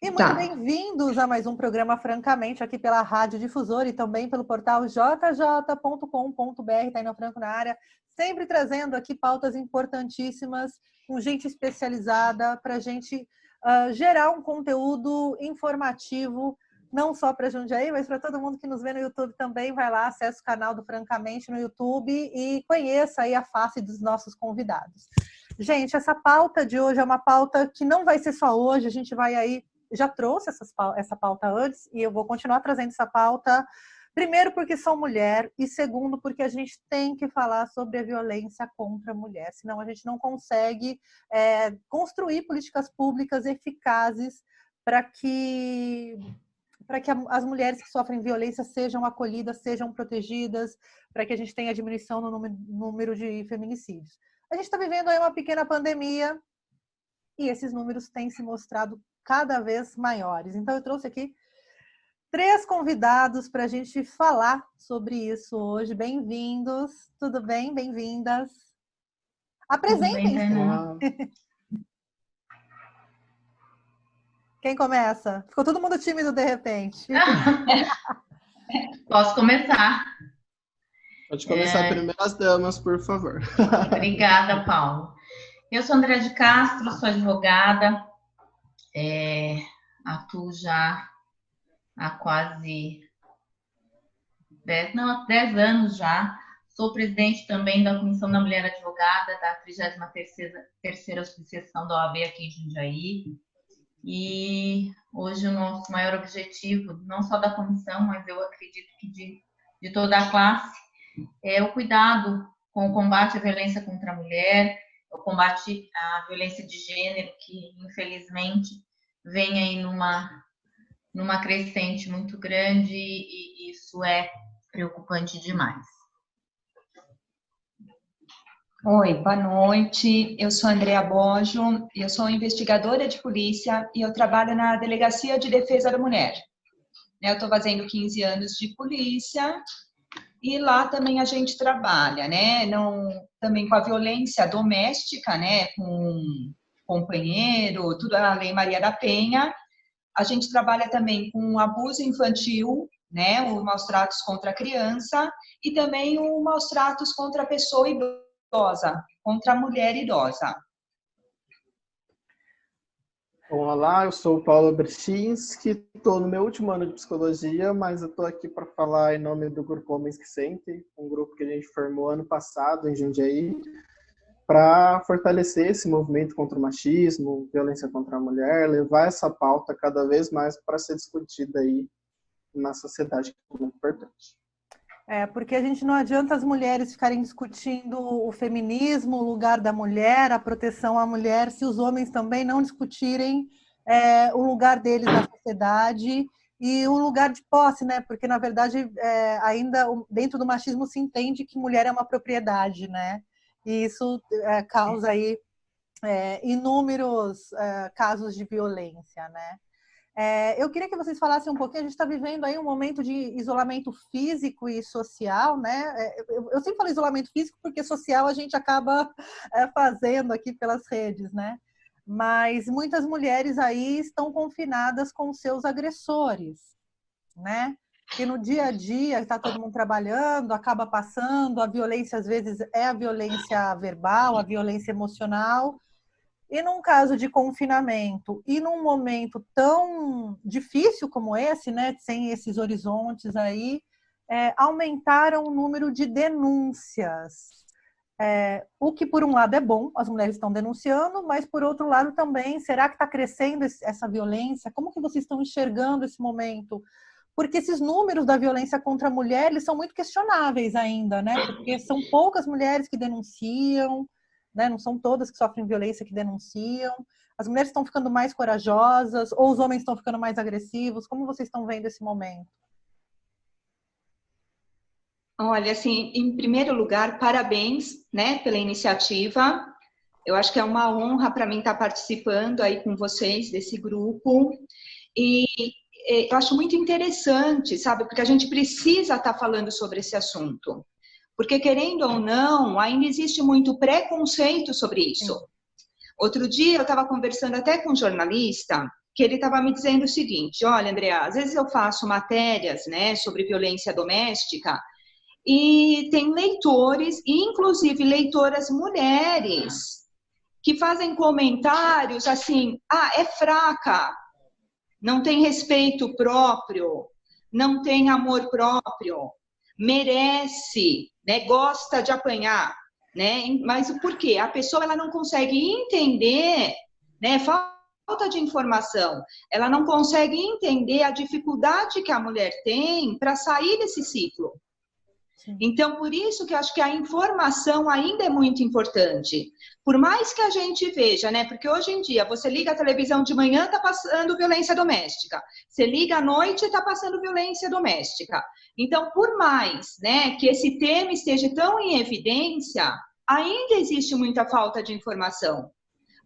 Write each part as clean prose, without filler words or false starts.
E muito Tá. bem-vindos a mais um programa Francamente, aqui pela Rádio Difusora e também pelo portal jj.com.br, Taina Franco na área, sempre trazendo aqui pautas importantíssimas, com gente especializada, para a gente gerar um conteúdo informativo, não só para Jundiaí, mas para todo mundo que nos vê no YouTube também. Vai lá, acesse o canal do Francamente no YouTube e conheça aí a face dos nossos convidados. Gente, essa pauta de hoje é uma pauta que não vai ser só hoje, a gente vai aí, já trouxe essa pauta antes e eu vou continuar trazendo essa pauta, primeiro porque sou mulher e segundo porque a gente tem que falar sobre a violência contra a mulher, senão a gente não consegue construir políticas públicas eficazes para que as mulheres que sofrem violência sejam acolhidas, sejam protegidas, para que a gente tenha diminuição no número de feminicídios. A gente está vivendo aí uma pequena pandemia e esses números têm se mostrado cada vez maiores. Então, eu trouxe aqui 3 convidados para a gente falar sobre isso hoje. Bem-vindos, tudo bem? Bem-vindas. Apresentem-se. Quem começa? Ficou todo mundo tímido de repente. Posso começar? Pode começar primeiro as damas, por favor. Obrigada, Paulo. Eu sou Andréa de Castro, sou advogada, atuo já há quase 10 anos já. Sou presidente também da Comissão da Mulher Advogada, da 33ª Associação da OAB aqui em Jundiaí. E hoje o nosso maior objetivo, não só da comissão, mas eu acredito que de toda a classe, é o cuidado com o combate à violência contra a mulher, o combate à violência de gênero, que infelizmente vem aí numa crescente muito grande e isso é preocupante demais. Oi, boa noite. Eu sou Andréa Bojo, eu sou investigadora de polícia e eu trabalho na Delegacia de Defesa da Mulher. Eu estou fazendo 15 anos de polícia e lá também a gente trabalha, né? Também com a violência doméstica, né? Com companheiro, tudo a Lei Maria da Penha. A gente trabalha também com abuso infantil, né? O maus tratos contra a criança e também o maus tratos contra a pessoa idosa, contra a mulher idosa. Bom, olá, eu sou o Paulo Berchinski, estou no meu último ano de psicologia, mas eu estou aqui para falar em nome do Grupo Homens que Sentem, um grupo que a gente formou ano passado em Jundiaí, para fortalecer esse movimento contra o machismo, violência contra a mulher, levar essa pauta cada vez mais para ser discutida aí na sociedade, que é muito importante. Porque a gente não adianta as mulheres ficarem discutindo o feminismo, o lugar da mulher, a proteção à mulher, se os homens também não discutirem o lugar deles na sociedade e o lugar de posse, né? Porque, na verdade, ainda dentro do machismo se entende que mulher é uma propriedade, né? E isso causa aí inúmeros casos de violência, né? Eu queria que vocês falassem um pouquinho, a gente está vivendo aí um momento de isolamento físico e social, né? Eu sempre falo isolamento físico porque social a gente acaba fazendo aqui pelas redes, né? Mas muitas mulheres aí estão confinadas com seus agressores, né? Porque no dia a dia está todo mundo trabalhando, acaba passando, a violência às vezes é a violência verbal, a violência emocional. E num caso de confinamento, e num momento tão difícil como esse, né, sem esses horizontes aí, aumentaram o número de denúncias. O que, por um lado, é bom, as mulheres estão denunciando, mas, por outro lado, também, será que está crescendo essa violência? Como que vocês estão enxergando esse momento? Porque esses números da violência contra a mulher, eles são muito questionáveis ainda, né? Porque são poucas mulheres que denunciam, né? Não são todas que sofrem violência que denunciam. As mulheres estão ficando mais corajosas ou os homens estão ficando mais agressivos? Como vocês estão vendo esse momento? Olha, assim, em primeiro lugar, parabéns, né, pela iniciativa. Eu acho que é uma honra para mim estar participando aí com vocês desse grupo. E eu acho muito interessante, sabe, porque a gente precisa estar falando sobre esse assunto. Porque, querendo ou não, ainda existe muito preconceito sobre isso. Sim. Outro dia eu estava conversando até com um jornalista que ele estava me dizendo o seguinte: olha, Andrea, às vezes eu faço matérias, né, sobre violência doméstica e tem leitores, inclusive leitoras mulheres, que fazem comentários assim: ah, é fraca, não tem respeito próprio, não tem amor próprio, merece, né, gosta de apanhar, né? Mas por quê? A pessoa ela não consegue entender, né? Falta de informação, ela não consegue entender a dificuldade que a mulher tem para sair desse ciclo. Então, por isso que eu acho que a informação ainda é muito importante. Por mais que a gente veja, né? Porque hoje em dia, você liga a televisão de manhã, está passando violência doméstica. Você liga à noite, está passando violência doméstica. Então, por mais, né, que esse tema esteja tão em evidência, ainda existe muita falta de informação.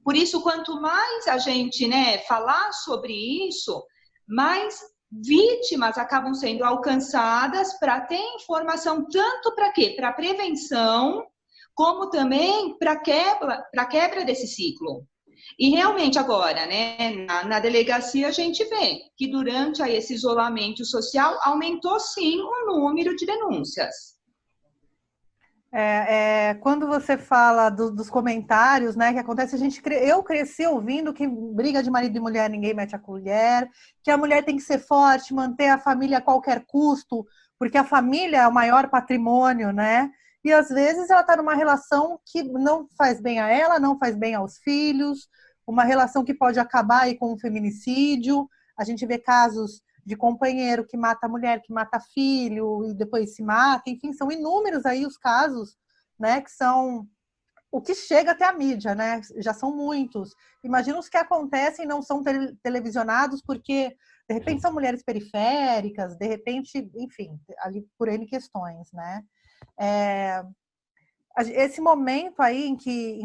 Por isso, quanto mais a gente, né, falar sobre isso, mais vítimas acabam sendo alcançadas para ter informação tanto para quê? Para prevenção, como também para quebra desse ciclo. E realmente agora, né, na delegacia a gente vê que durante aí, esse isolamento social aumentou sim o número de denúncias. Quando você fala dos comentários, né, que acontece, eu cresci ouvindo que briga de marido e mulher ninguém mete a colher, que a mulher tem que ser forte, manter a família a qualquer custo, porque a família é o maior patrimônio, né? E às vezes ela está numa relação que não faz bem a ela, não faz bem aos filhos, uma relação que pode acabar aí com um feminicídio. A gente vê casos de companheiro que mata a mulher, que mata filho e depois se mata, enfim, são inúmeros aí os casos, né, que são o que chega até a mídia, né, já são muitos. Imagina os que acontecem e não são televisionados porque, de repente, são mulheres periféricas, de repente, enfim, ali por N questões, né. Esse momento aí em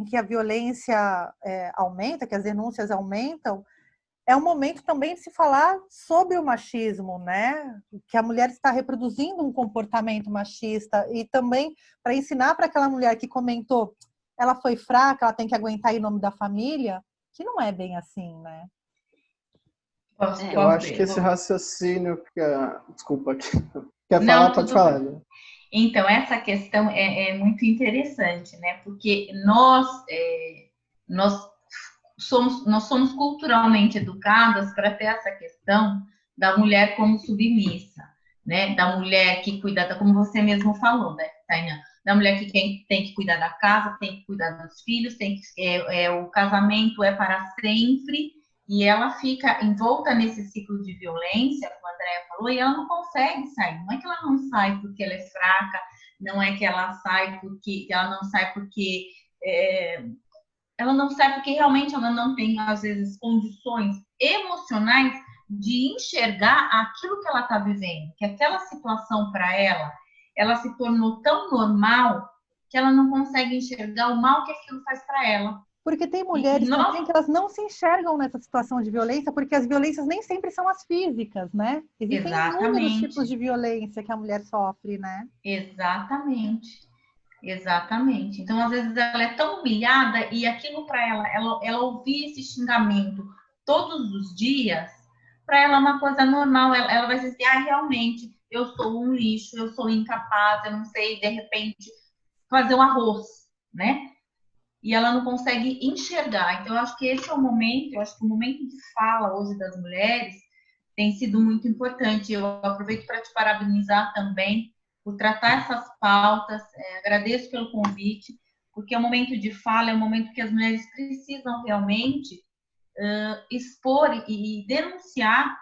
que a violência aumenta, que as denúncias aumentam, é um momento também de se falar sobre o machismo, né? Que a mulher está reproduzindo um comportamento machista e também para ensinar para aquela mulher que comentou, ela foi fraca, ela tem que aguentar em nome da família, que não é bem assim, né? Eu acho que esse raciocínio desculpa, quer Não, falar? Pode falar. Né? Então, essa questão é muito interessante, né? Porque nós somos culturalmente educadas para ter essa questão da mulher como submissa, né? Da mulher que cuida, como você mesmo falou, né, Tainá? Da mulher que tem que cuidar da casa, tem que cuidar dos filhos, o casamento é para sempre, e ela fica envolta nesse ciclo de violência, como a Andrea falou, e ela não consegue sair. Não é que ela não sai porque ela é fraca, não é que ela sai porque ela não sai porque realmente ela não tem, às vezes, condições emocionais de enxergar aquilo que ela está vivendo, que aquela situação para ela se tornou tão normal que ela não consegue enxergar o mal que aquilo faz para ela. Porque tem mulheres também que elas não se enxergam nessa situação de violência, porque as violências nem sempre são as físicas, né? Existem inúmeros tipos de violência que a mulher sofre, né? Exatamente. Então, às vezes, ela é tão humilhada e aquilo para ela ouvir esse xingamento todos os dias, para ela é uma coisa normal. Ela vai dizer, realmente, eu sou um lixo, eu sou incapaz, eu não sei, de repente, fazer um arroz, né? E ela não consegue enxergar. Então, eu acho que esse é o momento, o momento de fala hoje das mulheres tem sido muito importante. Eu aproveito para te parabenizar também por tratar essas pautas, agradeço pelo convite, porque é um momento de fala, é um momento que as mulheres precisam realmente expor e denunciar,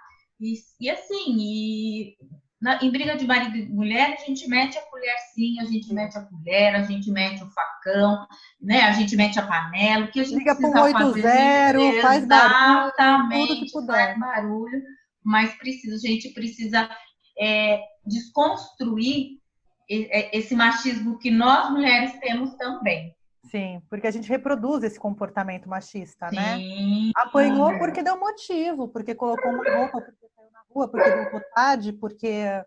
em briga de marido e mulher, a gente mete a colher sim, a gente mete a colher, a gente mete o facão, né? A gente mete a panela, o que a gente liga precisa fazer, faz barulho, tudo que puder. faz barulho, mas a gente precisa desconstruir esse machismo que nós mulheres temos também. Sim, porque a gente reproduz esse comportamento machista, Sim. né? Apanhou porque deu motivo, porque colocou uma roupa, porque saiu na rua, porque voltou tarde, porque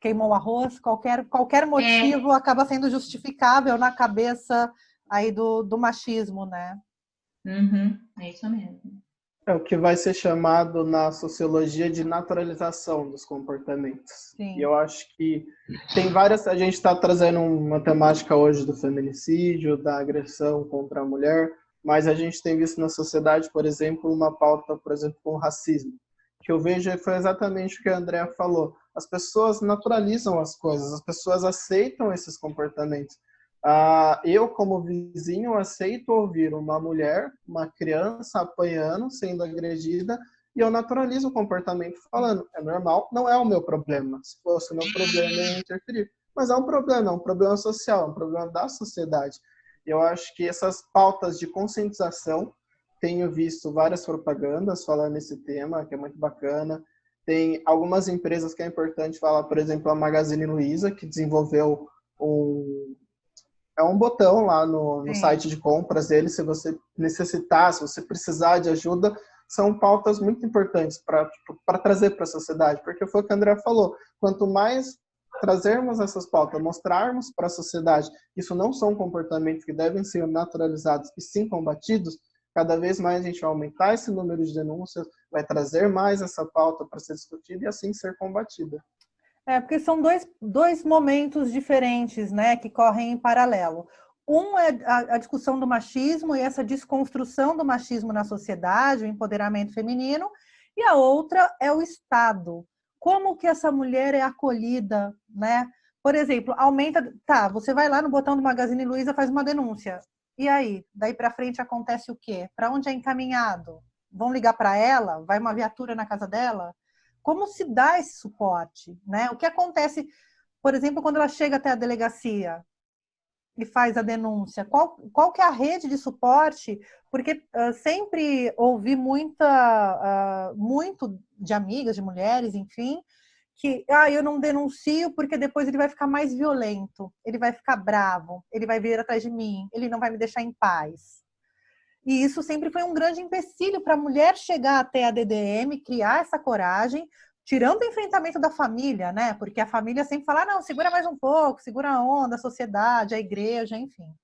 queimou o arroz, qualquer motivo acaba sendo justificável na cabeça aí do machismo, né? Uhum, é isso mesmo. É o que vai ser chamado na sociologia de naturalização dos comportamentos. Sim. E eu acho que tem várias... A gente está trazendo uma temática hoje do feminicídio, da agressão contra a mulher, mas a gente tem visto na sociedade, por exemplo, uma pauta, por exemplo, com o racismo. O que eu vejo foi exatamente o que a Andrea falou. As pessoas naturalizam as coisas, as pessoas aceitam esses comportamentos. Eu, como vizinho, aceito ouvir uma mulher, uma criança apanhando, sendo agredida, e eu naturalizo o comportamento falando, é normal, não é o meu problema. Se fosse o meu problema, eu ia interferir. Mas é um problema social, é um problema da sociedade. Eu acho que essas pautas de conscientização, tenho visto várias propagandas falando esse tema, que é muito bacana. Tem algumas empresas que é importante falar, por exemplo, a Magazine Luiza, que desenvolveu um botão lá no site de compras dele, se você necessitar, se você precisar de ajuda, são pautas muito importantes para trazer para a sociedade, porque foi o que a Andrea falou, quanto mais trazermos essas pautas, mostrarmos para a sociedade que isso não são comportamentos que devem ser naturalizados e sim combatidos, cada vez mais a gente vai aumentar esse número de denúncias, vai trazer mais essa pauta para ser discutida e assim ser combatida. Porque são dois momentos diferentes, né, que correm em paralelo. Um é a discussão do machismo e essa desconstrução do machismo na sociedade, o empoderamento feminino, e a outra é o Estado. Como que essa mulher é acolhida, né? Por exemplo, você vai lá no botão do Magazine Luiza, faz uma denúncia. E aí? Daí para frente acontece o quê? Para onde é encaminhado? Vão ligar para ela? Vai uma viatura na casa dela? Como se dá esse suporte, né? O que acontece, por exemplo, quando ela chega até a delegacia e faz a denúncia? Qual que é a rede de suporte? Porque sempre ouvi muito de amigas, de mulheres, enfim, que eu não denuncio porque depois ele vai ficar mais violento, ele vai ficar bravo, ele vai vir atrás de mim, ele não vai me deixar em paz. E isso sempre foi um grande empecilho para a mulher chegar até a DDM, criar essa coragem, tirando o enfrentamento da família, né? Porque a família sempre fala, não, segura mais um pouco, segura a onda, a sociedade, a igreja, enfim.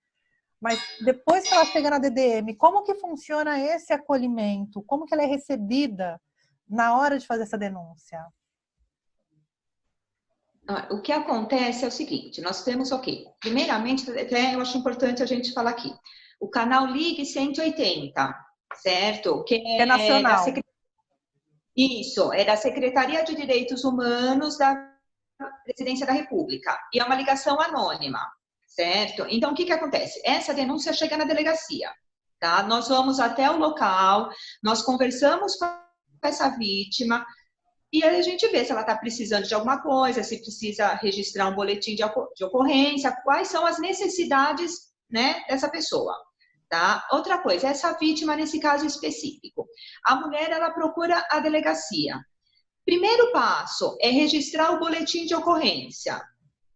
Mas depois que ela chega na DDM, como que funciona esse acolhimento? Como que ela é recebida na hora de fazer essa denúncia? O que acontece é o seguinte, nós temos, primeiramente, até eu acho importante a gente falar aqui, o canal Ligue 180, certo? Que é nacional. Isso, é da Secretaria de Direitos Humanos da Presidência da República, e é uma ligação anônima, certo? Então, o que acontece? Essa denúncia chega na delegacia, tá? Nós vamos até o local, nós conversamos com essa vítima, e aí a gente vê se ela está precisando de alguma coisa, se precisa registrar um boletim de ocorrência, quais são as necessidades, né, dessa pessoa. Tá? Outra coisa, essa vítima, nesse caso específico, a mulher, ela procura a delegacia. Primeiro passo é registrar o boletim de ocorrência,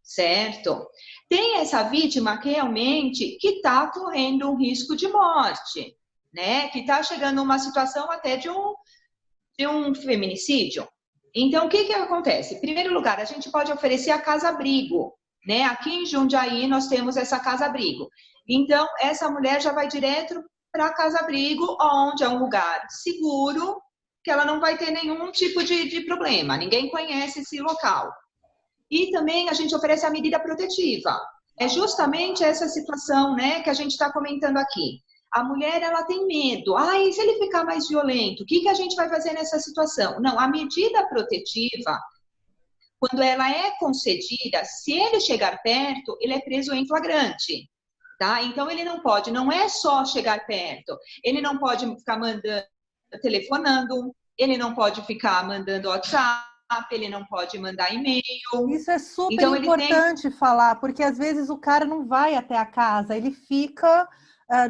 certo? Tem essa vítima que realmente que está correndo um risco de morte, né? Que está chegando a uma situação até de um feminicídio. Então, o que acontece? Em primeiro lugar, a gente pode oferecer a casa-abrigo, né? Aqui em Jundiaí, nós temos essa casa-abrigo. Então, essa mulher já vai direto para a casa-abrigo, onde é um lugar seguro, que ela não vai ter nenhum tipo de problema. Ninguém conhece esse local. E também a gente oferece a medida protetiva. É justamente essa situação, né, que a gente está comentando aqui. A mulher, ela tem medo. E se ele ficar mais violento? O que a gente vai fazer nessa situação? Não, a medida protetiva, quando ela é concedida, se ele chegar perto, ele é preso em flagrante. Tá? Então, ele não é só chegar perto, ele não pode ficar telefonando, ele não pode ficar mandando WhatsApp, ele não pode mandar e-mail. Isso é super importante falar, porque às vezes o cara não vai até a casa, ele fica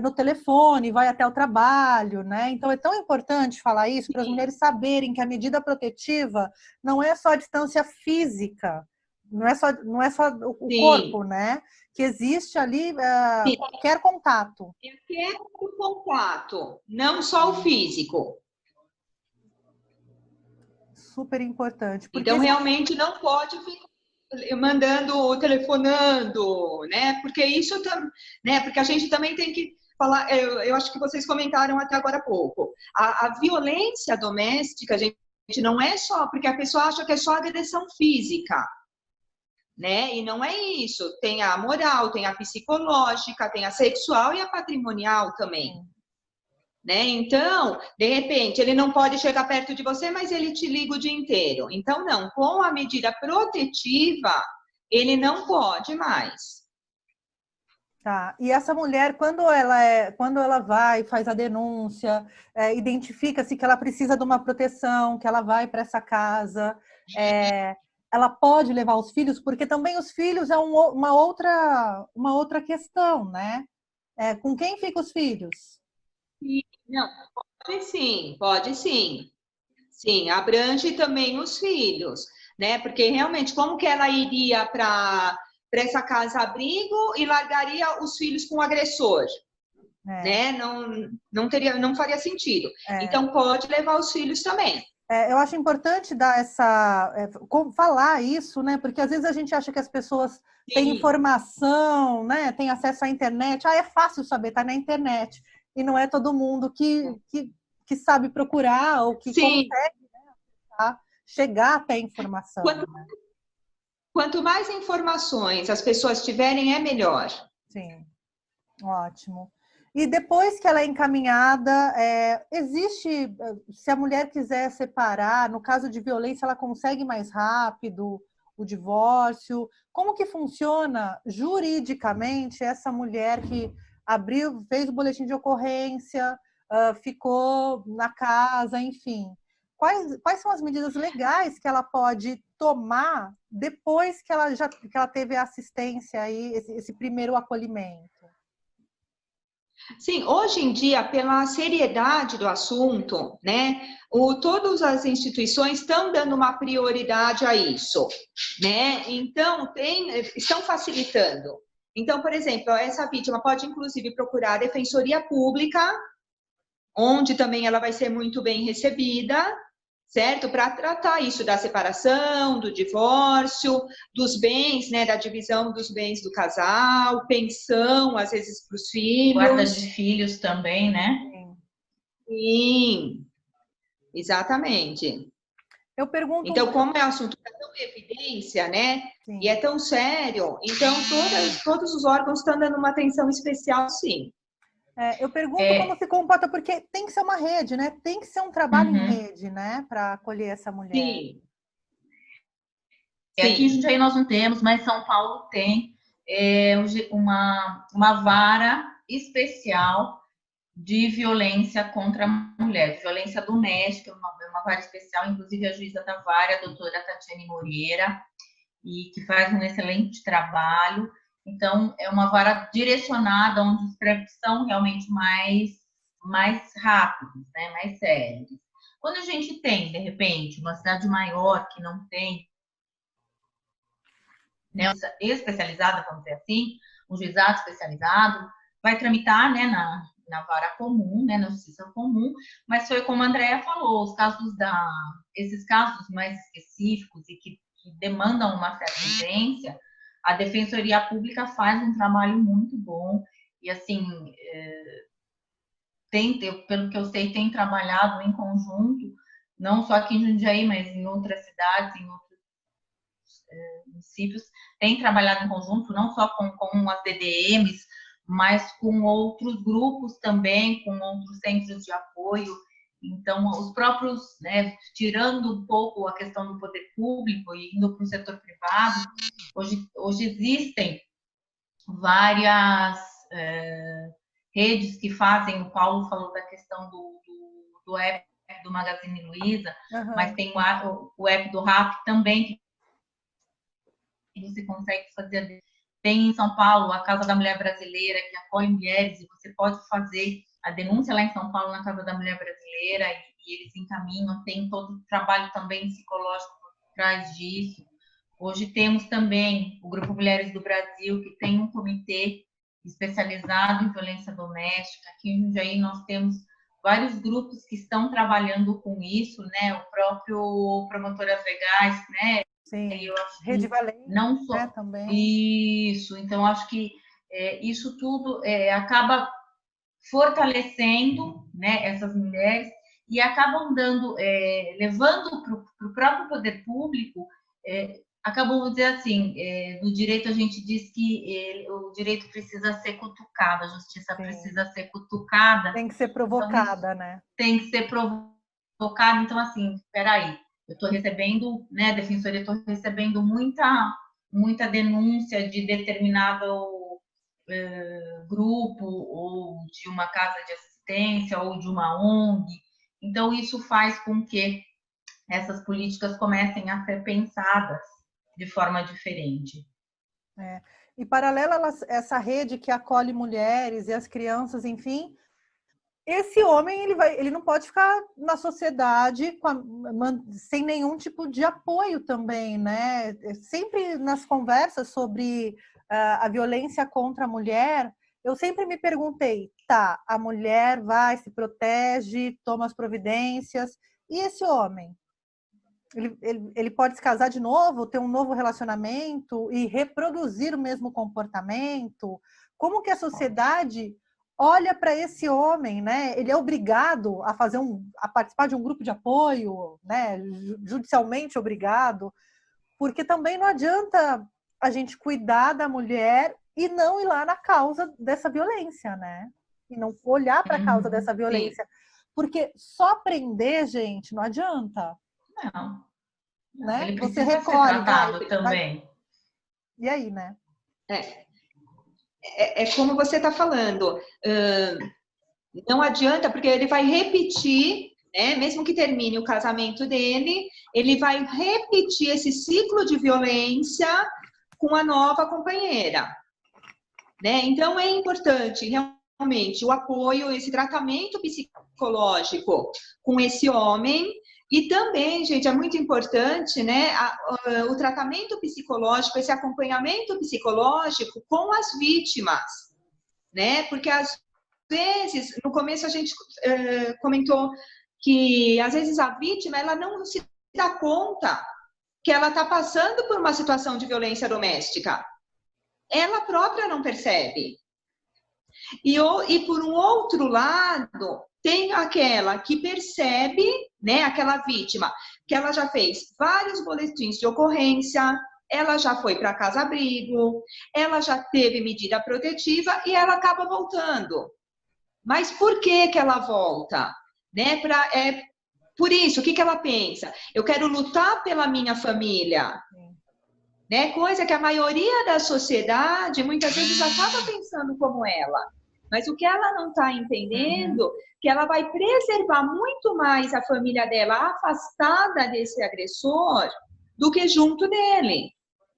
no telefone, vai até o trabalho, né? Então é tão importante falar isso para as mulheres saberem que a medida protetiva não é só a distância física, não é só o corpo, né? Que existe ali qualquer contato. Qualquer contato, não só o físico. Super importante. Então, realmente não pode ficar mandando, telefonando, né? Porque isso, né? Porque a gente também tem que falar, eu acho que vocês comentaram até agora há pouco. A violência doméstica, gente, não é só, porque a pessoa acha que é só agressão física, né? E não é isso. Tem a moral, tem a psicológica, tem a sexual e a patrimonial também. Né? Então, de repente, ele não pode chegar perto de você, mas ele te liga o dia inteiro. Então, não, com a medida protetiva, ele não pode mais. Tá. E essa mulher, quando ela vai, faz a denúncia, identifica-se que ela precisa de uma proteção, que ela vai para essa casa, ela pode levar os filhos, porque também os filhos é uma outra questão, né? Com quem ficam os filhos? Não, pode sim, pode sim. Sim, abrange também os filhos, né? Porque realmente, como que ela iria para essa casa-abrigo e largaria os filhos com o agressor? Né? Não faria sentido. Então, pode levar os filhos também. Eu acho importante dar falar isso, né? Porque às vezes a gente acha que as pessoas têm informação, né? Têm acesso à internet. É fácil saber, tá na internet. E não é todo mundo que sabe procurar ou que consegue, né, chegar até a informação. Quanto mais informações as pessoas tiverem, é melhor. Sim, ótimo. E depois que ela é encaminhada, existe, se a mulher quiser separar, no caso de violência, ela consegue mais rápido o divórcio? Como que funciona juridicamente essa mulher que abriu, fez o boletim de ocorrência, ficou na casa, enfim? Quais são as medidas legais que ela pode tomar depois que ela teve a assistência aí, esse primeiro acolhimento? Sim, hoje em dia, pela seriedade do assunto, né, todas as instituições estão dando uma prioridade a isso, né? Então, estão facilitando. Então, por exemplo, essa vítima pode, inclusive, procurar a Defensoria Pública, onde também ela vai ser muito bem recebida, certo? Para tratar isso da separação, do divórcio, dos bens, né? Da divisão dos bens do casal, pensão, às vezes, para os filhos. Guarda de filhos também, né? Sim, exatamente. Eu pergunto... Então, como é um assunto que é tão em evidência, né? Sim. E é tão sério, então todos os órgãos estão dando uma atenção especial, sim. Eu pergunto como se comporta, porque tem que ser uma rede, né? Tem que ser um trabalho em rede, né? Para acolher essa mulher. Sim. Aqui em Jundiaí nós não temos, mas São Paulo tem uma vara especial de violência contra a mulher, de violência doméstica, uma vara especial, inclusive a juíza da vara, a doutora Tatiane Moreira, e que faz um excelente trabalho. Então, é uma vara direcionada onde os trâmites são realmente mais rápidos, né, mais sérios. Quando a gente tem, de repente, uma cidade maior que não tem, né, especializada, vamos dizer assim, um juizado especializado, vai tramitar, né, na vara comum, né, na justiça comum, mas foi como a Andrea falou, esses casos mais específicos e que demandam uma certa urgência, a Defensoria Pública faz um trabalho muito bom e, assim, pelo que eu sei, tem trabalhado em conjunto, não só aqui em Jundiaí, mas em outras cidades, em outros municípios, tem trabalhado em conjunto, não só com as DDMs, mas com outros grupos também, com outros centros de apoio. Então, os próprios, né, tirando um pouco a questão do poder público e indo para o setor privado, hoje existem várias redes que fazem, o Paulo falou da questão do app do Magazine Luiza, mas tem o app do RAP também, que você consegue fazer. Tem em São Paulo a Casa da Mulher Brasileira, que apoia mulheres, e você pode fazer a denúncia lá em São Paulo, na Casa da Mulher Brasileira, e eles encaminham. Tem todo o trabalho também psicológico por trás disso. Hoje temos também o Grupo Mulheres do Brasil, que tem um comitê especializado em violência doméstica. Aqui em Jundiaí nós temos vários grupos que estão trabalhando com isso, né? O próprio Promotoras Legais, né? Sim, eu acho Rede Valente, não só, né, também. Isso, então acho que isso tudo acaba fortalecendo, né, essas mulheres e acabam levando para o próprio poder público, acabam, vamos dizer assim, no direito a gente diz que o direito precisa ser cutucado, a justiça Sim. precisa ser cutucada. Tem que ser provocada, então, né? Tem que ser provocada. Então, assim, peraí, eu estou recebendo, né, defensoria, estou recebendo muita denúncia de determinado grupo ou de uma casa de assistência ou de uma ONG. Então, isso faz com que essas políticas comecem a ser pensadas de forma diferente. E paralela a essa rede que acolhe mulheres e as crianças, enfim, esse homem ele não pode ficar na sociedade sem nenhum tipo de apoio também, né? Sempre nas conversas sobre a violência contra a mulher, eu sempre me perguntei, tá, a mulher vai, se protege, toma as providências, e esse homem? Ele pode se casar de novo, ter um novo relacionamento e reproduzir o mesmo comportamento? Como que a sociedade olha para esse homem, né? Ele é obrigado a participar de um grupo de apoio, né? Judicialmente obrigado, porque também não adianta a gente cuidar da mulher e não ir lá na causa dessa violência, né? E não olhar para a causa dessa violência. Sim. Porque só prender, gente, não adianta. Não. Né? Ele Você precisa ser tratado também. E aí, né? É como você está falando. Não adianta, porque ele vai repetir, né? Mesmo que termine o casamento dele, ele vai repetir esse ciclo de violência com a nova companheira. Né? Então, é importante, realmente, o apoio, esse tratamento psicológico com esse homem. E também, gente, é muito importante, né, o tratamento psicológico, esse acompanhamento psicológico com as vítimas, né? Porque às vezes, no começo a gente comentou que às vezes a vítima ela não se dá conta que ela está passando por uma situação de violência doméstica. Ela própria não percebe. E por um outro lado, tem aquela que percebe, né, aquela vítima, que ela já fez vários boletins de ocorrência, ela já foi para casa-abrigo, ela já teve medida protetiva e ela acaba voltando. Mas por que ela volta? Né? Por isso, o que ela pensa? Eu quero lutar pela minha família. Né? Coisa que a maioria da sociedade muitas vezes acaba pensando como ela. Mas o que ela não está entendendo, que ela vai preservar muito mais a família dela afastada desse agressor do que junto dele.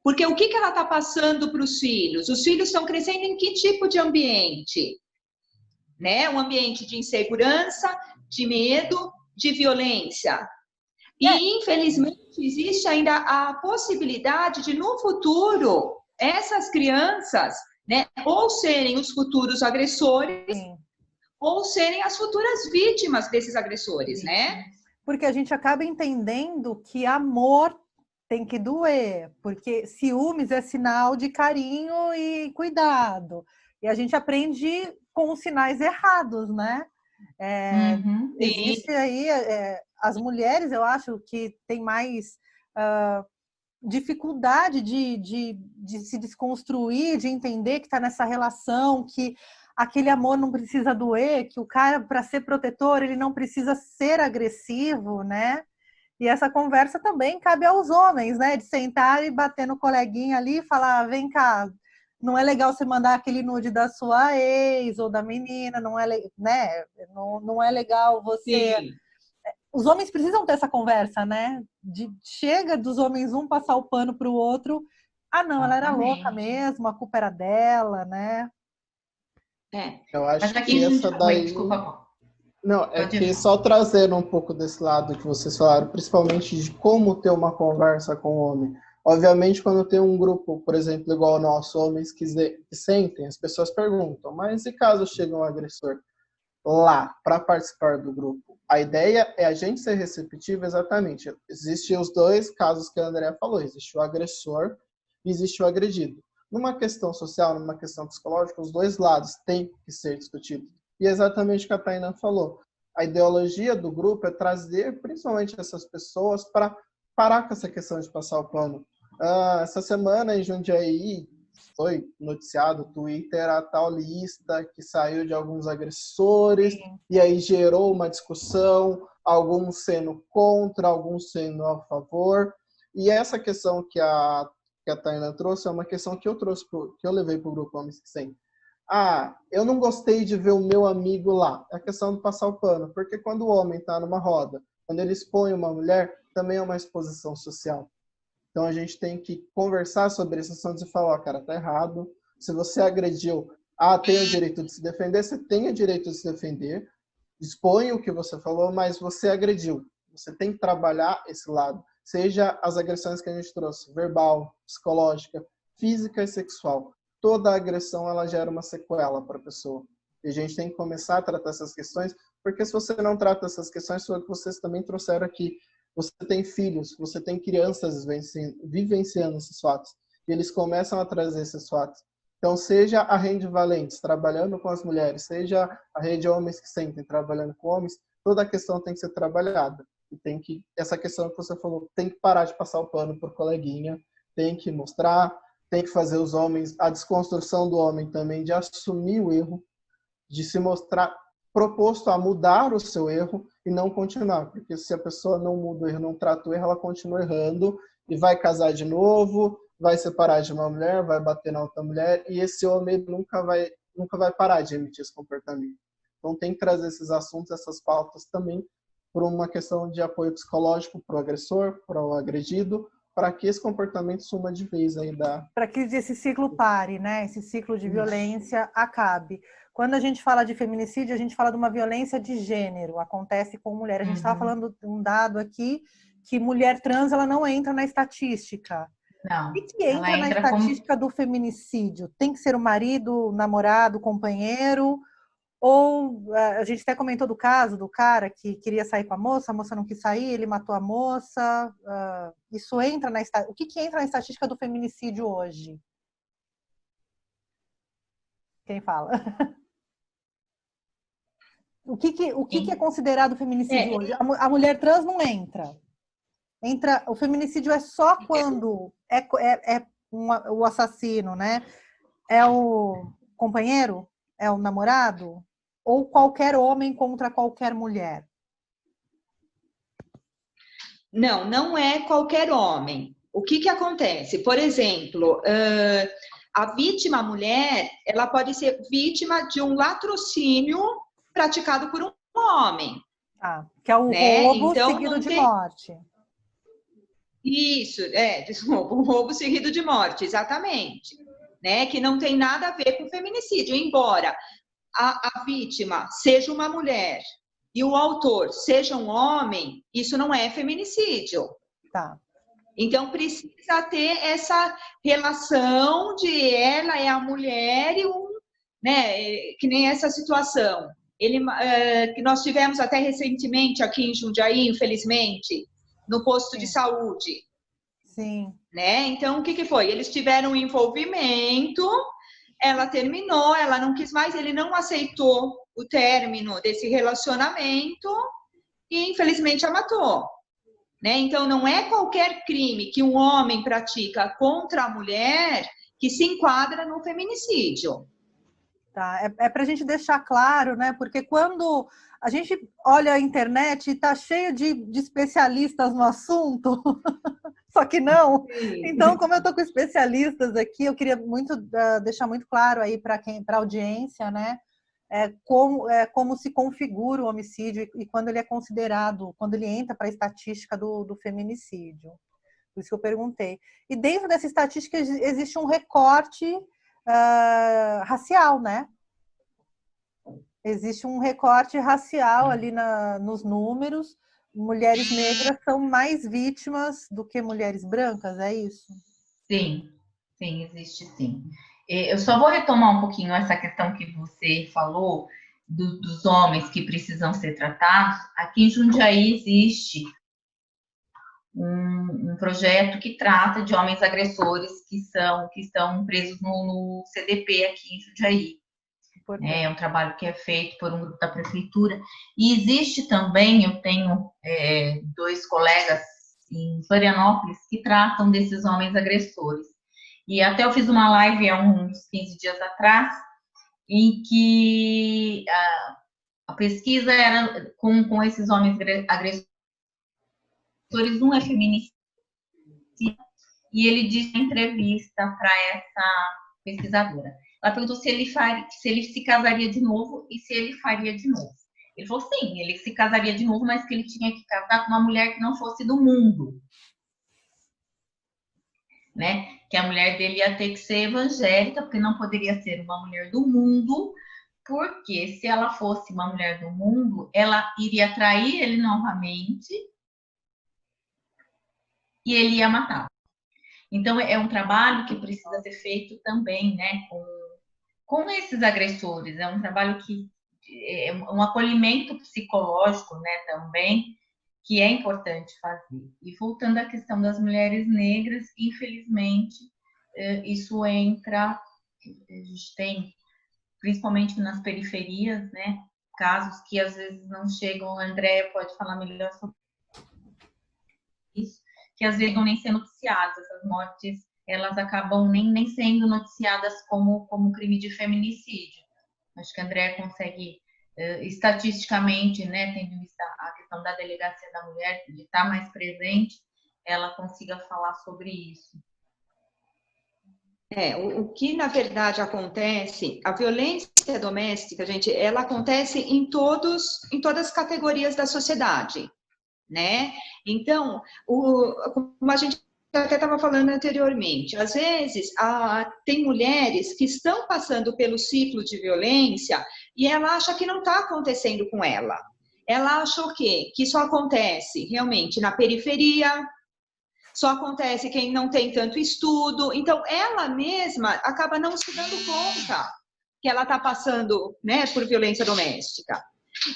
Porque o que ela está passando para os filhos? Os filhos estão crescendo em que tipo de ambiente? Né? Um ambiente de insegurança, de medo, de violência. E, infelizmente, existe ainda a possibilidade de, no futuro, essas crianças, né, ou serem os futuros agressores, ou serem as futuras vítimas desses agressores, né? Porque a gente acaba entendendo que amor tem que doer, porque ciúmes é sinal de carinho e cuidado. E a gente aprende com os sinais errados, né? Existe aí... as mulheres, eu acho que tem mais dificuldade de se desconstruir, de entender que está nessa relação, que aquele amor não precisa doer, que o cara, para ser protetor, ele não precisa ser agressivo, né? E essa conversa também cabe aos homens, né? De sentar e bater no coleguinha ali e falar, vem cá, não é legal você mandar aquele nude da sua ex ou da menina, não é, né? Não é legal você... Sim. Os homens precisam ter essa conversa, né? Chega dos homens um passar o pano para o outro. Ah, não, ela era louca mesmo, a culpa era dela, né? Eu acho que essa daí... Desculpa. Não, é que só trazendo um pouco desse lado que vocês falaram, principalmente de como ter uma conversa com o homem. Obviamente, quando tem um grupo, por exemplo, igual o nosso, homens que sentem, as pessoas perguntam, mas e caso chegue um agressor lá para participar do grupo? A ideia é a gente ser receptivo exatamente. Existem os dois casos que a Andrea falou, existe o agressor e existe o agredido. Numa questão social, numa questão psicológica, os dois lados têm que ser discutidos. E é exatamente o que a Tainá falou. A ideologia do grupo é trazer principalmente essas pessoas para parar com essa questão de passar o pano. Essa semana em Jundiaí foi noticiado no Twitter a tal lista que saiu de alguns agressores, e aí gerou uma discussão, alguns sendo contra, alguns sendo a favor. E essa questão que a Tainá trouxe é uma questão que eu trouxe, que eu levei para o grupo Homens que Sentem. Eu não gostei de ver o meu amigo lá. É a questão de passar o pano, porque quando o homem está numa roda, quando ele expõe uma mulher, também é uma exposição social. Então a gente tem que conversar sobre essa questão de falar, cara, tá errado. Se você agrediu, tem o direito de se defender, você tem o direito de se defender. Expõe o que você falou, mas você agrediu. Você tem que trabalhar esse lado. Seja as agressões que a gente trouxe, verbal, psicológica, física e sexual. Toda agressão, ela gera uma sequela para a pessoa. E a gente tem que começar a tratar essas questões, porque se você não trata essas questões, foi o que vocês também trouxeram aqui. Você tem filhos, você tem crianças vivenciando esses fatos. E eles começam a trazer esses fatos. Então, seja a Rede Valentes trabalhando com as mulheres, seja a Rede Homens que Sentem trabalhando com homens, toda a questão tem que ser trabalhada. E essa questão que você falou, tem que parar de passar o pano por coleguinha, tem que mostrar, tem que fazer os homens, a desconstrução do homem também, de assumir o erro, de se mostrar proposto a mudar o seu erro e não continuar. Porque se a pessoa não muda o erro, não trata o erro, ela continua errando e vai casar de novo, vai separar de uma mulher, vai bater na outra mulher, e esse homem nunca vai parar de emitir esse comportamento. Então tem que trazer esses assuntos, essas pautas também, por uma questão de apoio psicológico para o agressor, para o agredido, para que esse comportamento suma de vez aí para que esse ciclo pare, né? Esse ciclo de violência acabe. Quando a gente fala de feminicídio, a gente fala de uma violência de gênero, acontece com mulher. A gente estava falando um dado aqui que mulher trans ela não entra na estatística. Não. E que entra na estatística do feminicídio? Tem que ser o marido, o namorado, o companheiro? Ou a gente até comentou do caso do cara que queria sair com a moça não quis sair, ele matou a moça. Isso entra na estatística. O que entra na estatística do feminicídio hoje? Quem fala? O que é considerado feminicídio hoje? A mulher trans não entra. O feminicídio é só quando o assassino, né? É o companheiro? É o namorado? Ou qualquer homem contra qualquer mulher? Não é qualquer homem. O que acontece? Por exemplo, a vítima mulher, ela pode ser vítima de um latrocínio praticado por um homem. Que é o roubo então, seguido de morte. Isso, desculpa, um roubo seguido de morte, exatamente. Né? Que não tem nada a ver com feminicídio, embora a vítima seja uma mulher e o autor seja um homem, isso não é feminicídio. Tá. Então, precisa ter essa relação de ela é a mulher e né, que nem essa situação. Que nós tivemos até recentemente aqui em Jundiaí, infelizmente, no posto de saúde. Sim. Né? Então, o que foi? Eles tiveram um envolvimento, ela terminou, ela não quis mais, ele não aceitou o término desse relacionamento e, infelizmente, a matou. Né? Então, não é qualquer crime que um homem pratica contra a mulher que se enquadra no feminicídio. Tá, é para a gente deixar claro, né? Porque quando a gente olha a internet e está cheio de especialistas no assunto, só que não. Sim. Então, como eu estou com especialistas aqui, eu queria muito deixar muito claro aí para a audiência, né? Como se configura o homicídio e quando ele é considerado, quando ele entra para a estatística do feminicídio. Por isso que eu perguntei. E dentro dessa estatística existe um recorte racial, né? Existe um recorte racial ali nos números. Mulheres negras são mais vítimas do que mulheres brancas, é isso? Sim, existe sim. Eu só vou retomar um pouquinho essa questão que você falou dos homens que precisam ser tratados. Aqui em Jundiaí existe um projeto que trata de homens agressores que estão presos no CDP aqui em Jundiaí. É um trabalho que é feito por um grupo da prefeitura. E existe também, eu tenho 2 colegas em Florianópolis que tratam desses homens agressores. E até eu fiz uma live há uns 15 dias atrás, em que a pesquisa era com esses homens agressores, um é feminicídio, e ele disse em entrevista para essa pesquisadora. Ela perguntou se ele se casaria de novo e se ele faria de novo. Ele falou sim, ele se casaria de novo, mas que ele tinha que casar com uma mulher que não fosse do mundo. Né? Que a mulher dele ia ter que ser evangélica, porque não poderia ser uma mulher do mundo, porque se ela fosse uma mulher do mundo, ela iria trair ele novamente e ele ia matá-la. Então, é um trabalho que precisa ser feito também, né, com esses agressores. É um trabalho que é um acolhimento psicológico, né, também, que é importante fazer. E voltando à questão das mulheres negras, infelizmente, isso entra, a gente tem, principalmente nas periferias, né, casos que às vezes não chegam, a Andréia pode falar melhor sobre isso, que às vezes não nem ser noticiadas, essas mortes, elas acabam nem sendo noticiadas como crime de feminicídio. Acho que a Andréia consegue, estatisticamente, né, tendo vista a questão da delegacia da mulher, de estar mais presente, ela consiga falar sobre isso. O que na verdade acontece, a violência doméstica, gente, ela acontece em todas as categorias da sociedade, né? Então, como a gente até estava falando anteriormente, às vezes tem mulheres que estão passando pelo ciclo de violência e ela acha que não está acontecendo com ela. Ela acha o quê? Que só acontece realmente na periferia, só acontece quem não tem tanto estudo. Então, ela mesma acaba não se dando conta que ela está passando, né, por violência doméstica.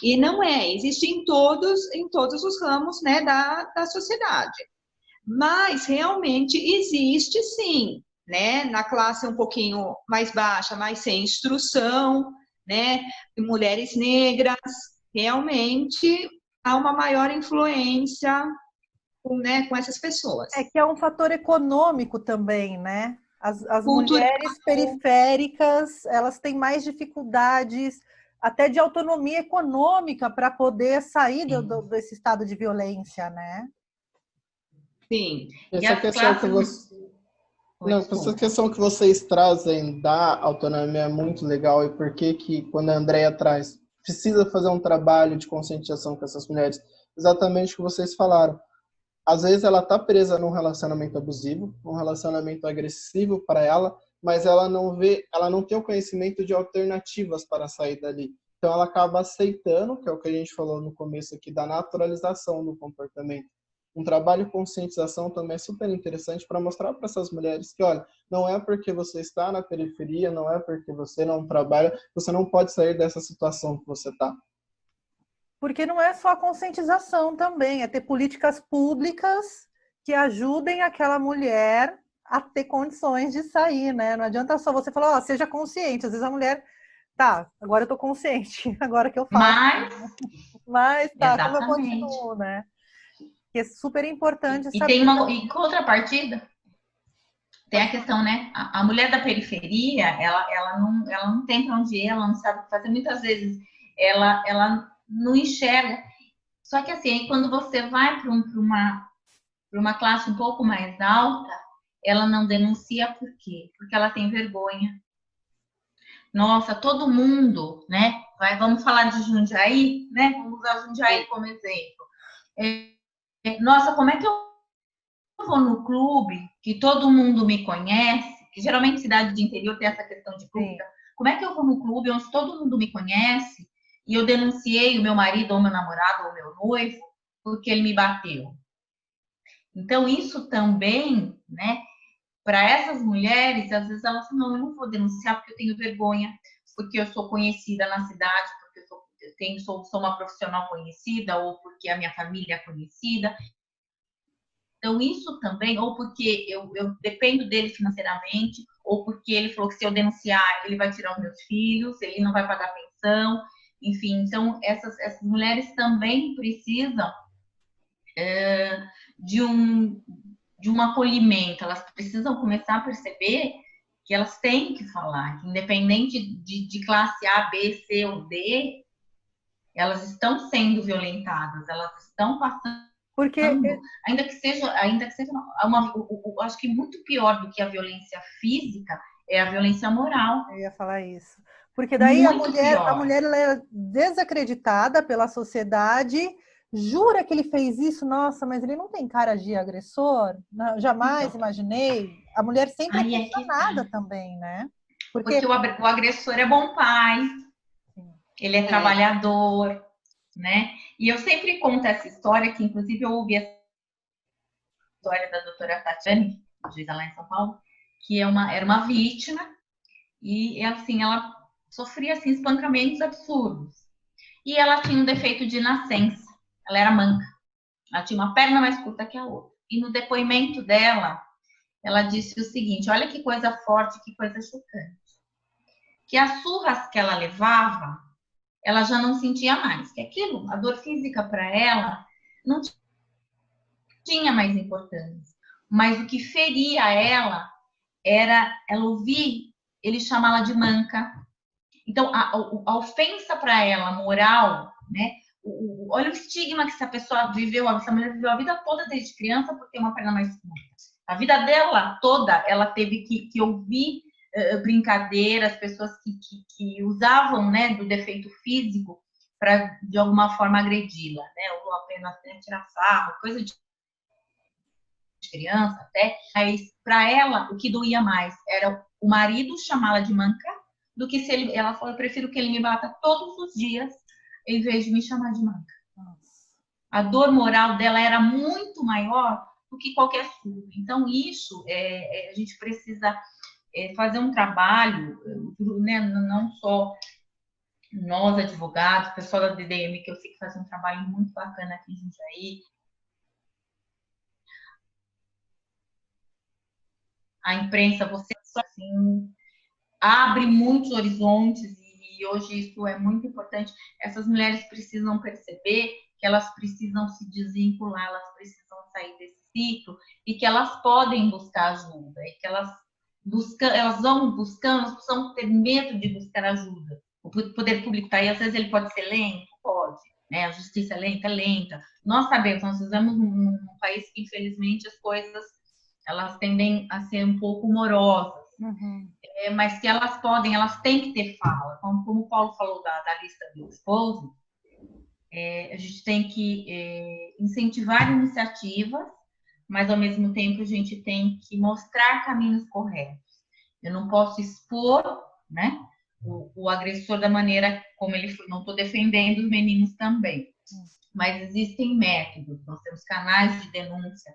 E não existe em todos os ramos, né, da sociedade. Mas, realmente, existe sim, né, na classe um pouquinho mais baixa, mais sem instrução, né, mulheres negras, realmente há uma maior influência, né, com essas pessoas. É que é um fator econômico também, né? As mulheres periféricas, elas têm mais dificuldades até de autonomia econômica para poder sair desse estado de violência, né? Sim. Essa questão que vocês trazem da autonomia é muito legal, e por que quando a Andréia traz, precisa fazer um trabalho de conscientização com essas mulheres, exatamente o que vocês falaram. Às vezes ela está presa num relacionamento abusivo, um relacionamento agressivo para ela, mas ela não tem o conhecimento de alternativas para sair dali. Então ela acaba aceitando, que é o que a gente falou no começo aqui, da naturalização do comportamento. Um trabalho de conscientização também é super interessante para mostrar para essas mulheres que, olha, não é porque você está na periferia, não é porque você não trabalha, você não pode sair dessa situação que você está. Porque não é só a conscientização também, é ter políticas públicas que ajudem aquela mulher a ter condições de sair, né? Não adianta só você falar, seja consciente. Às vezes a mulher, tá, agora eu tô consciente, agora que eu faço. Mas tá, como eu continuo, né? Que é super importante e saber. Em contrapartida, tem a questão, né? A mulher da periferia, ela não tem para onde ir, ela não sabe o que fazer. Muitas vezes ela não enxerga. Só que assim, quando você vai para uma classe um pouco mais alta, ela não denuncia por quê? Porque ela tem vergonha. Nossa, todo mundo, né? Vamos falar de Jundiaí, né? Vamos usar Jundiaí como exemplo. Nossa, como é que eu vou no clube que todo mundo me conhece? Que geralmente cidade de interior tem essa questão de clube. Como é que eu vou no clube onde todo mundo me conhece e eu denunciei o meu marido ou meu namorado ou meu noivo porque ele me bateu? Então, isso também, né? Para essas mulheres, às vezes elas falam, não, eu não vou denunciar porque eu tenho vergonha, porque eu sou conhecida na cidade, porque eu sou uma profissional conhecida, ou porque a minha família é conhecida. Então, isso também, ou porque eu dependo dele financeiramente, ou porque ele falou que se eu denunciar, ele vai tirar os meus filhos, ele não vai pagar pensão, enfim. Então, essas mulheres também precisam de um acolhimento, elas precisam começar a perceber que elas têm que falar, que independente de classe A, B, C ou D, elas estão sendo violentadas, elas estão passando, Porque ainda que seja acho que muito pior do que a violência física é a violência moral. eu ia falar isso. Porque daí Muito a pior. mulher ela é desacreditada pela sociedade, jura que ele fez isso, nossa, mas ele não tem cara de agressor? Não, jamais Então, imaginei. A mulher sempre é aí é que questionada tá. também, né? Porque o agressor é bom pai, ele é trabalhador, né? E eu sempre conto essa história, que inclusive eu ouvi essa história da doutora Tatiane, juíza lá em São Paulo, que era uma vítima, e assim, ela sofria assim, espancamentos absurdos. E ela tinha um defeito de nascença, ela era manca, ela tinha uma perna mais curta que a outra. E no depoimento dela, ela disse o seguinte: olha que coisa forte, que coisa chocante. Que as surras que ela levava, ela já não sentia mais. Que aquilo, a dor física para ela, não tinha mais importância. Mas o que feria ela era ela ouvir ele chamá-la de manca. Então, a ofensa para ela, moral, né? Olha o estigma que essa pessoa viveu, essa mulher viveu a vida toda desde criança por ter uma perna mais curta. A vida dela toda, ela teve que ouvir brincadeiras, pessoas que usavam, né, do defeito físico para, de alguma forma, agredi-la, né? Ou apenas tirar sarro, coisa de criança até. Mas, para ela, o que doía mais era o marido chamá-la de manca, do que se ela falou: eu prefiro que ele me bata todos os dias, em vez de me chamar de manca. A dor moral dela era muito maior do que qualquer surdo. Então, isso, a gente precisa fazer um trabalho, né, não só nós, advogados, o pessoal da DDM, que eu sei que faz um trabalho muito bacana aqui em Jundiaí, a imprensa, você assim, abre muitos horizontes, e hoje isso é muito importante. Essas mulheres precisam perceber que elas precisam se desvincular, elas precisam sair desse ciclo, e que elas podem buscar ajuda, e que elas vão buscando, elas precisam ter medo de buscar ajuda. O poder público está aí, às vezes ele pode ser lento, pode, né? A justiça é lenta. Nós sabemos, nós vivemos num país que, infelizmente, as coisas elas tendem a ser um pouco morosas. Uhum. Mas que elas têm que ter fala. Como o Paulo falou da lista do esposo, a gente tem que incentivar iniciativas, mas ao mesmo tempo a gente tem que mostrar caminhos corretos. Eu não posso expor, né, o agressor da maneira como ele foi. Não estou defendendo os meninos também, mas existem métodos, nós temos canais de denúncia.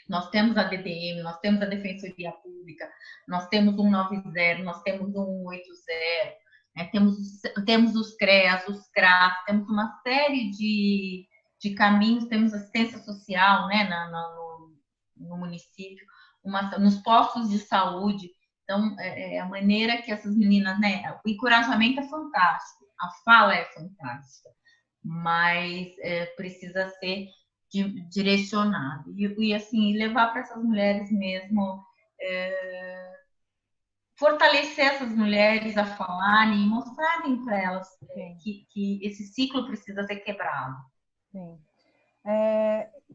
Nós temos a DDM, nós temos a Defensoria Pública, nós temos 190, nós temos 180, né? Temos os CREAS, os CRAS, temos uma série de caminhos, temos assistência social, né, no município, nos postos de saúde. Então, a maneira que essas meninas, né, o encorajamento é fantástico, a fala é fantástica, mas precisa ser direcionado e assim levar para essas mulheres mesmo, fortalecer essas mulheres a falarem e mostrarem para elas que esse ciclo precisa ser quebrado. Sim.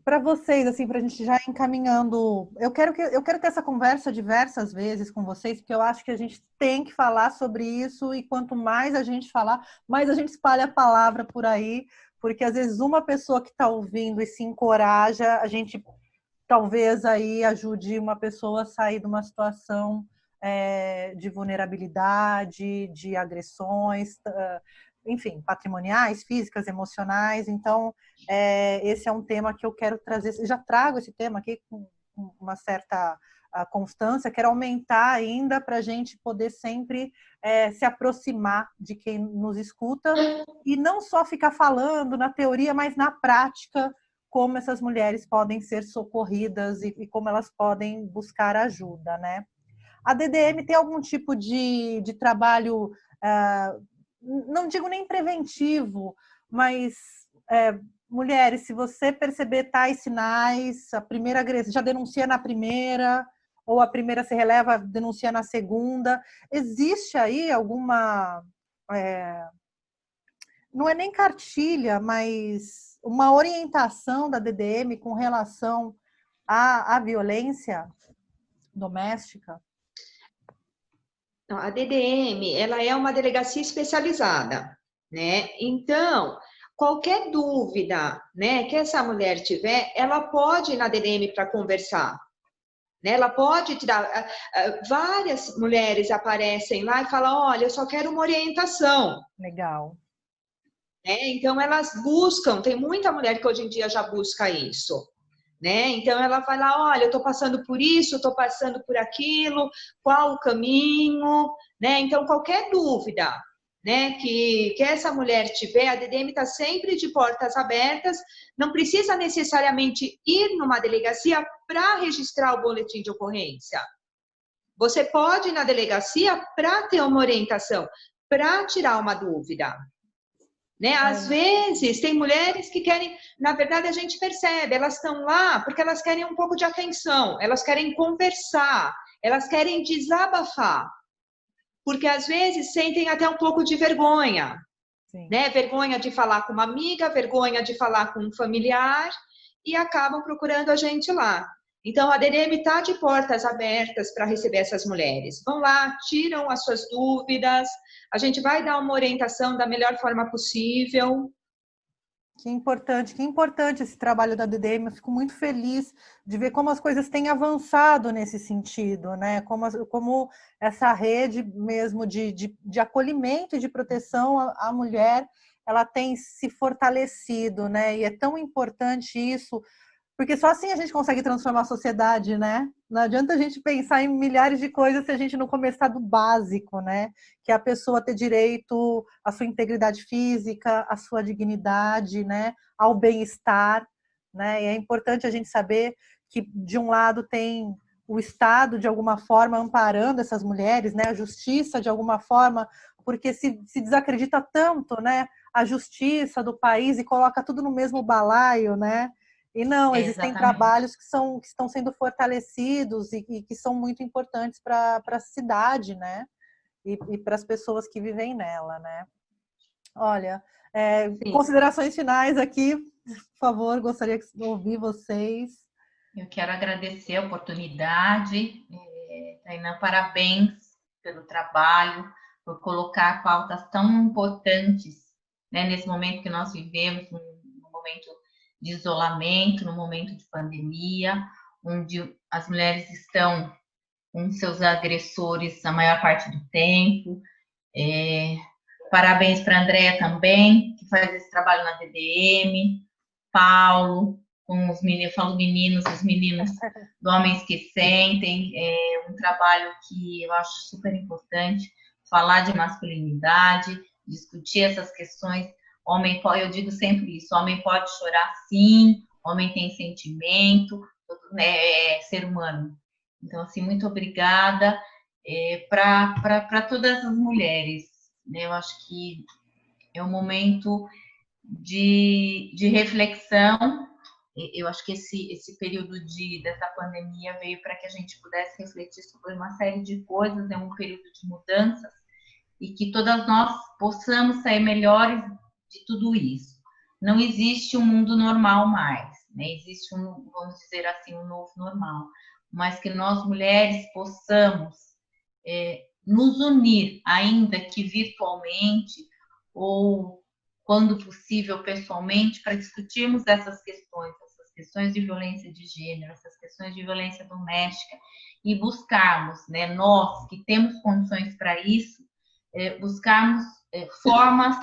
Para vocês, assim, para a gente já ir encaminhando, eu quero ter essa conversa diversas vezes com vocês, porque eu acho que a gente tem que falar sobre isso, e quanto mais a gente falar, mais a gente espalha a palavra por aí, porque às vezes uma pessoa que está ouvindo e se encoraja, a gente talvez aí ajude uma pessoa a sair de uma situação de vulnerabilidade, de agressões, enfim, patrimoniais, físicas, emocionais. Então, esse é um tema que eu quero trazer. Eu já trago esse tema aqui com uma certa constância, quero aumentar ainda para a gente poder sempre se aproximar de quem nos escuta e não só ficar falando na teoria, mas na prática, como essas mulheres podem ser socorridas e como elas podem buscar ajuda, né? A DDM tem algum tipo de trabalho, não digo nem preventivo, mas mulheres, se você perceber tais sinais, a primeira agressão, já denuncia na primeira, ou a primeira se releva, denuncia na segunda. Existe aí alguma... não é nem cartilha, mas uma orientação da DDM com relação à violência doméstica? Então, a DDM, ela é uma delegacia especializada, né? Então, qualquer dúvida, né, que essa mulher tiver, ela pode ir na DDM para conversar, né? Ela pode tirar. Várias mulheres aparecem lá e falam: olha, eu só quero uma orientação. Legal. Né? Então, elas buscam, tem muita mulher que hoje em dia já busca isso. Né? Então, ela vai lá: olha, eu estou passando por isso, estou passando por aquilo, qual o caminho? Né? Então, qualquer dúvida, né, que essa mulher tiver, a DDM está sempre de portas abertas, não precisa necessariamente ir numa delegacia para registrar o boletim de ocorrência. Você pode ir na delegacia para ter uma orientação, para tirar uma dúvida. Né? Às vezes, tem mulheres que querem, na verdade, a gente percebe, elas estão lá porque elas querem um pouco de atenção, elas querem conversar, elas querem desabafar, porque às vezes sentem até um pouco de vergonha, né? Vergonha de falar com uma amiga, vergonha de falar com um familiar, e acabam procurando a gente lá. Então, a DDM está de portas abertas para receber essas mulheres. Vão lá, tiram as suas dúvidas, a gente vai dar uma orientação da melhor forma possível. Que importante esse trabalho da DDM. Eu fico muito feliz de ver como as coisas têm avançado nesse sentido, né? Como essa rede mesmo de acolhimento e de proteção à mulher, ela tem se fortalecido, né? E é tão importante isso, porque só assim a gente consegue transformar a sociedade, né? Não adianta a gente pensar em milhares de coisas se a gente não começar do básico, né? Que é a pessoa ter direito à sua integridade física, à sua dignidade, né? Ao bem-estar, né? E é importante a gente saber que, de um lado, tem o Estado, de alguma forma, amparando essas mulheres, né? A justiça, de alguma forma, porque se desacredita tanto, né? A justiça do país e coloca tudo no mesmo balaio, né? E não, existem trabalhos que estão sendo fortalecidos e que são muito importantes para a cidade, né? E para as pessoas que vivem nela, né? Olha, considerações finais aqui, por favor, gostaria de ouvir vocês. Eu quero agradecer a oportunidade, Tainá, parabéns pelo trabalho, por colocar pautas tão importantes, né, nesse momento que nós vivemos, no momento de isolamento, no momento de pandemia, onde as mulheres estão com seus agressores a maior parte do tempo. Parabéns para a Andréa também, que faz esse trabalho na DDM, Paulo, com os meninos, falo meninos, os meninos do Homens que Sentem, um trabalho que eu acho super importante, falar de masculinidade, discutir essas questões. Homem pode, eu digo sempre isso, homem pode chorar sim, homem tem sentimento, é ser humano. Então, assim, muito obrigada para todas as mulheres, né? Eu acho que é um momento de reflexão. Eu acho que esse período dessa pandemia veio para que a gente pudesse refletir sobre uma série de coisas, é um período de mudanças, e que todas nós possamos sair melhores de tudo isso. Não existe um mundo normal mais, né? Existe vamos dizer assim, um novo normal, mas que nós mulheres possamos nos unir, ainda que virtualmente, ou quando possível pessoalmente, para discutirmos essas questões de violência de gênero, essas questões de violência doméstica, e buscarmos, né, nós que temos condições para isso, buscarmos formas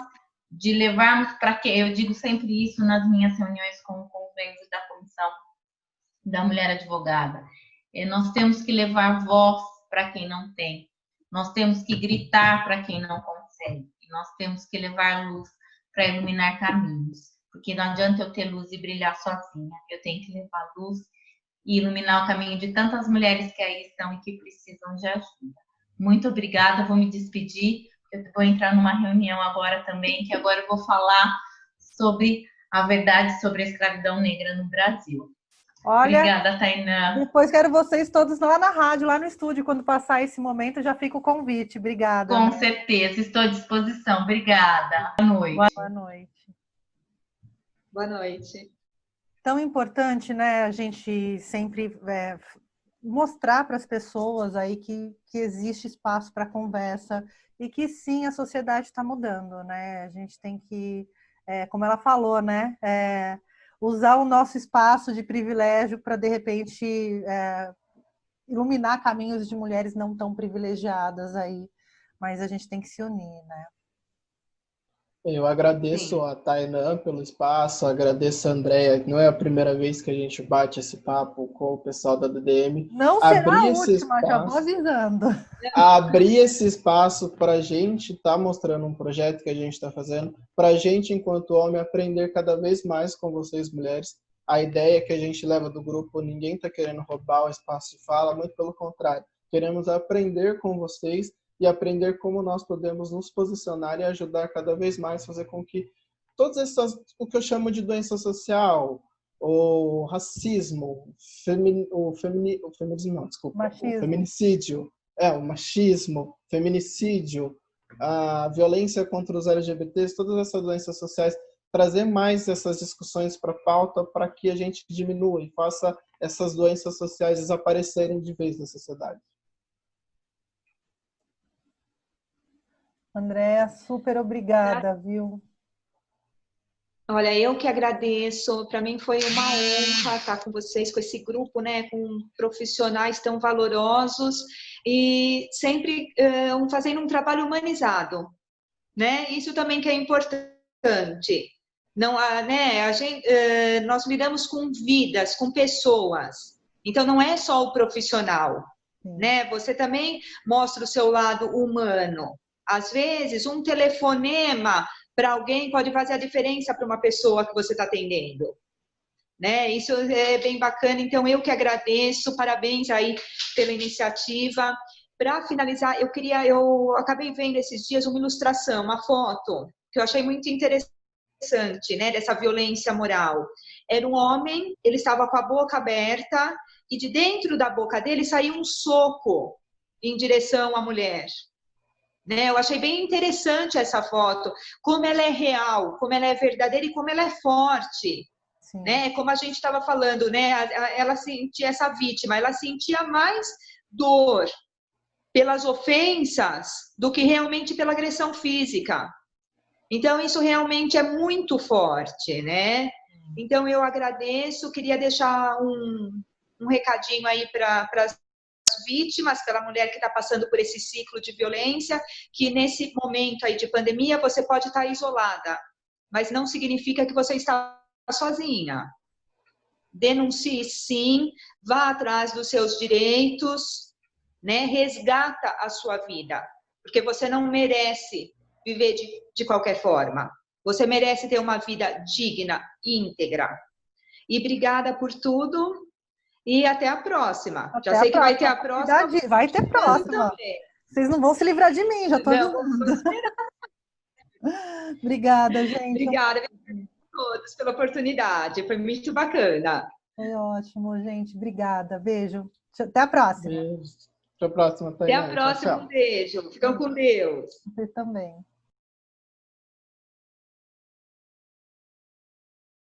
de levarmos para que, eu digo sempre isso nas minhas reuniões com os membros da comissão da mulher advogada, nós temos que levar voz para quem não tem, nós temos que gritar para quem não consegue, e nós temos que levar luz para iluminar caminhos, porque não adianta eu ter luz e brilhar sozinha, eu tenho que levar luz e iluminar o caminho de tantas mulheres que aí estão e que precisam de ajuda. Muito obrigada, vou me despedir, eu vou entrar numa reunião agora também, que agora eu vou falar sobre a verdade sobre a escravidão negra no Brasil. Olha, obrigada, Tainã. Depois quero vocês todos lá na rádio, lá no estúdio, quando passar esse momento, já fica o convite. Obrigada. Com certeza, estou à disposição. Obrigada. Boa noite. Boa noite. Boa noite. Tão importante, né, a gente sempre mostrar para as pessoas aí que existe espaço para conversa e que sim, a sociedade está mudando, né? A gente tem que, como ela falou, né, usar o nosso espaço de privilégio para, de repente, iluminar caminhos de mulheres não tão privilegiadas aí, mas a gente tem que se unir, né? Eu agradeço a Tainã pelo espaço, agradeço a Andrea, que não é a primeira vez que a gente bate esse papo com o pessoal da DDM. Não será a última, já vou avisando. Abrir esse espaço para a gente estar mostrando um projeto que a gente está fazendo, para a gente, enquanto homem, aprender cada vez mais com vocês, mulheres. A ideia que a gente leva do grupo, ninguém está querendo roubar o espaço de fala, muito pelo contrário. Queremos aprender com vocês e aprender como nós podemos nos posicionar e ajudar cada vez mais a fazer com que todas essas, o que eu chamo de doença social, o racismo, o feminismo, não, desculpa, Machismo. o feminicídio, o machismo, feminicídio, a violência contra os LGBTs, todas essas doenças sociais, trazer mais essas discussões para a pauta para que a gente diminua e faça essas doenças sociais desaparecerem de vez da sociedade. Andréa, super obrigada, viu? Olha, eu que agradeço. Para mim foi uma honra estar com vocês, com esse grupo, né, com profissionais tão valorosos e sempre fazendo um trabalho humanizado, né? Isso também que é importante. Não, né? Nós lidamos com vidas, com pessoas. Então não é só o profissional, né? Você também mostra o seu lado humano. Às vezes, um telefonema para alguém pode fazer a diferença para uma pessoa que você está atendendo, né? Isso é bem bacana. Então, eu que agradeço, parabéns aí pela iniciativa. Para finalizar, eu acabei vendo esses dias uma ilustração, uma foto, que eu achei muito interessante, né? Dessa violência moral. Era um homem, ele estava com a boca aberta e de dentro da boca dele saiu um soco em direção à mulher. Né? Eu achei bem interessante essa foto, como ela é real, como ela é verdadeira e como ela é forte. Né? Como a gente estava falando, né? Ela sentia essa vítima, ela sentia mais dor pelas ofensas do que realmente pela agressão física. Então, isso realmente é muito forte, né? Então, eu agradeço, queria deixar um recadinho aí para as vítimas, pela mulher que está passando por esse ciclo de violência, que nesse momento aí de pandemia você pode estar isolada, mas não significa que você está sozinha. Denuncie sim, vá atrás dos seus direitos, né? Resgata a sua vida, porque você não merece viver de qualquer forma. Você merece ter uma vida digna, íntegra. E obrigada por tudo. E até a próxima. Já sei que vai ter a próxima. Vai ter próxima. Vocês não vão se livrar de mim, já estou avisando. Obrigada, gente. Obrigada a todos pela oportunidade. Foi muito bacana. Foi ótimo, gente. Obrigada. Beijo. Até a próxima. Beijo. Até a próxima, Até a próxima. Um beijo. Ficam com Deus. Você também.